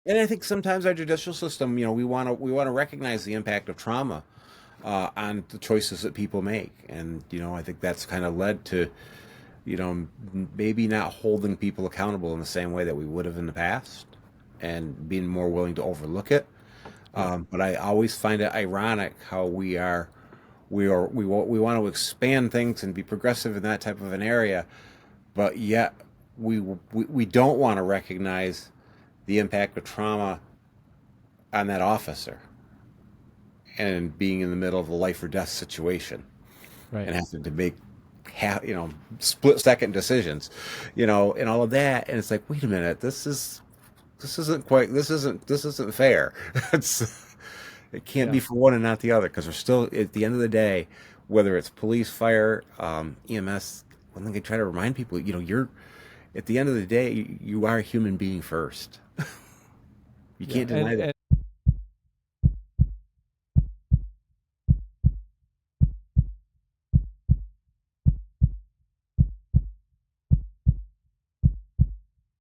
And I think sometimes our judicial system, we want to recognize the impact of trauma on the choices that people make, and I think that's kind of led to maybe not holding people accountable in the same way that we would have in the past, and being more willing to overlook it. Yeah. But I always find it ironic how we want to expand things and be progressive in that type of an area, but yet we don't want to recognize the impact of trauma on that officer and being in the middle of a life or death situation Right. and having to make split second decisions, and all of that. And it's like, wait a minute, this isn't fair. It can't Yeah. be for one and not the other, because we're still at the end of the day, whether it's police, fire, EMS. One thing I try to remind people, you're at the end of the day, you are a human being first. You Yeah. can't deny that.